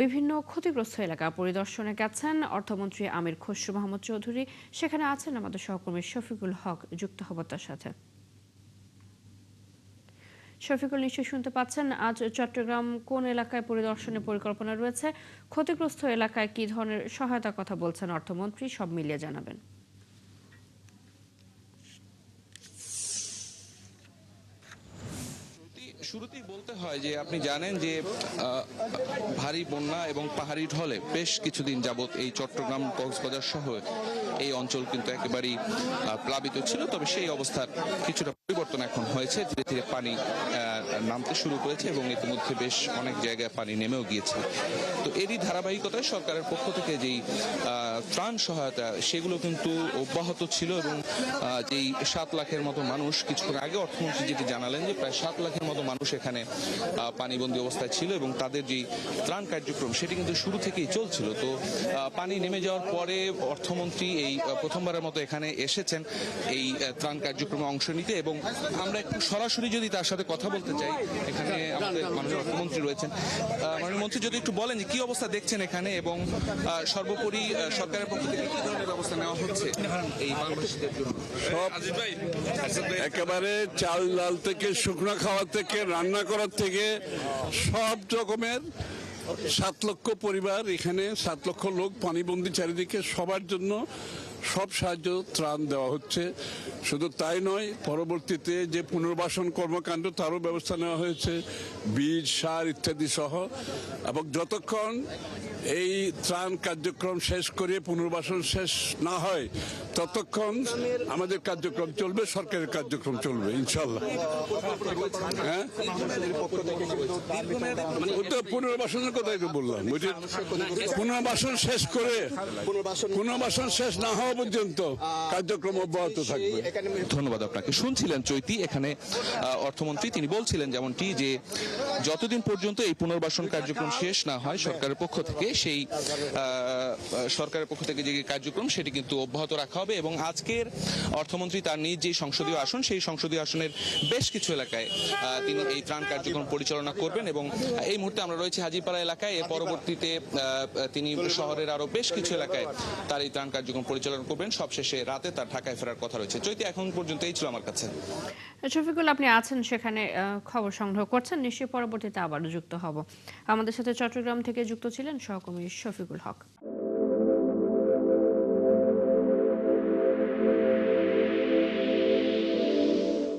বিভিন্ন ক্ষতিগ্রস্ত এলাকা পরিদর্শনে গেছেন অর্থমন্ত্রী আমির খসরু মাহমুদ চৌধুরী। সেখানে আছেন আমাদের সহকর্মী শফিকুল হক, যুক্ত হব তার সাথে। শফিকুল, নিশ্চয়ই শুনতে পাচ্ছেন। আজ চট্টগ্রাম কোন এলাকায় পরিদর্শনের পরিকল্পনা রয়েছে, ক্ষতিগ্রস্ত এলাকায় কি ধরনের সহায়তার কথা বলছেন অর্থমন্ত্রী, সব মিলিয়ে জানাবেন। শুরুতেই বলতে হয় যে আপনি জানেন যে ভারী বন্যা এবং পাহাড়ি ঢলে বেশ কিছুদিন যাবত এই চট্টগ্রাম, কক্সবাজার সহ এই অঞ্চল কিন্তু একেবারেই প্লাবিত ছিল। তবে সেই অবস্থার কিছুটা পরিবর্তন এখন হয়েছে, ধীরে ধীরে পানি নামতে শুরু করেছে এবং ইতিমধ্যে বেশ অনেক জায়গায় পানি নেমেও গিয়েছে। তো এরই ধারাবাহিকতায় সরকারের পক্ষ থেকে যেই ত্রাণ সহায়তা সেগুলো কিন্তু অব্যাহত ছিল এবং যেই 7 লাখের মতো মানুষ, কিছুক্ষণ আগে অর্থমন্ত্রী যেটি জানালেন যে প্রায় 7 লাখের মতো মানুষ এখানে পানিবন্দী অবস্থায় ছিল এবং তাদের যেই ত্রাণ কার্যক্রম সেটি কিন্তু শুরু থেকেই চলছিল। তো পানি নেমে যাওয়ার পরে অর্থমন্ত্রী এই প্রথমবারের মতো এখানে এসেছেন এই ত্রাণ কার্যক্রমে অংশ নিতে এবং আমরা একটু সরাসরি যদি তার সাথে কথা বলতে চাই, এখানে আমাদের মাননীয় অর্থমন্ত্রী রয়েছেন। মাননীয় মন্ত্রী, যদি একটু বলেন যে কি অবস্থা দেখছেন এখানে এবং সর্বোপরি সরকারের পক্ষ থেকে কি ধরনের ব্যবস্থা নেওয়া হচ্ছে এই বাংলাদেশিদের জন্য। সব একেবারে চাল ডাল থেকে শুকনো খাওয়া থেকে রান্না করার থেকে সব রকমের 7 লক্ষ পরিবার, এখানে 7 লক্ষ লোক পানিবন্দী চারিদিকে, সবার জন্য সব সাহায্য ত্রাণ দেওয়া হচ্ছে। শুধু তাই নয়, পরবর্তীতে যে পুনর্বাসন কর্মকাণ্ড তারও ব্যবস্থা নেওয়া হয়েছে, বীজ, সার ইত্যাদি সহ। এবং যতক্ষণ এই ত্রাণ কার্যক্রম শেষ করে পুনর্বাসন শেষ না হয় ততক্ষণ আমাদের কার্যক্রম চলবে, সরকারের কার্যক্রম চলবে ইনশাল্লাহ। হ্যাঁ, পুনর্বাসনের কথাই তো বললাম। পুনর্বাসন শেষ করে, পুনর্বাসন শেষ না হওয়া পর্যন্ত কার্যক্রম অব্যাহত থাকবে। ধন্যবাদ আপনাকে। শুনছিলেন চৈতি, এখানে অর্থমন্ত্রী তিনি বলছিলেন যেমনটি যে যতদিন পর্যন্ত এই পুনর্বাসন কার্যক্রম শেষ না হয় সরকারের পক্ষ থেকে সেই সরকারের পক্ষ থেকে যে কার্যক্রম সেটি কিন্তু অব্যাহত রাখা হবে। এবং আজকের অর্থমন্ত্রী তার নিজ যে সংসদীয় আসন সেই সংসদীয় আসনের বেশ কিছু এলাকায় তিনি এই ত্রাণ কার্যক্রম পরিচালনা করবেন এবং এই মুহূর্তে আমরা রয়েছি হাজিপাড়া এলাকায়। এর পরবর্তীতে তিনি শহরের আরো বেশ কিছু এলাকায় তার এই ত্রাণ কার্যক্রম পরিচালনা করবেন। সবশেষে রাতে তার ঢাকায় ফেরার কথা রয়েছে। চৈতি, এখন পর্যন্ত এই ছিল আমার কাছে। শফিকুল, আপনি আছেন সেখানে, খবর সংগ্রহ করছেন, নিশ্চয়ই পরবর্তীতে আবারও যুক্ত হব। আমাদের সাথে চট্টগ্রাম থেকে যুক্ত ছিলেন সহকর্মী শফিকুল হক।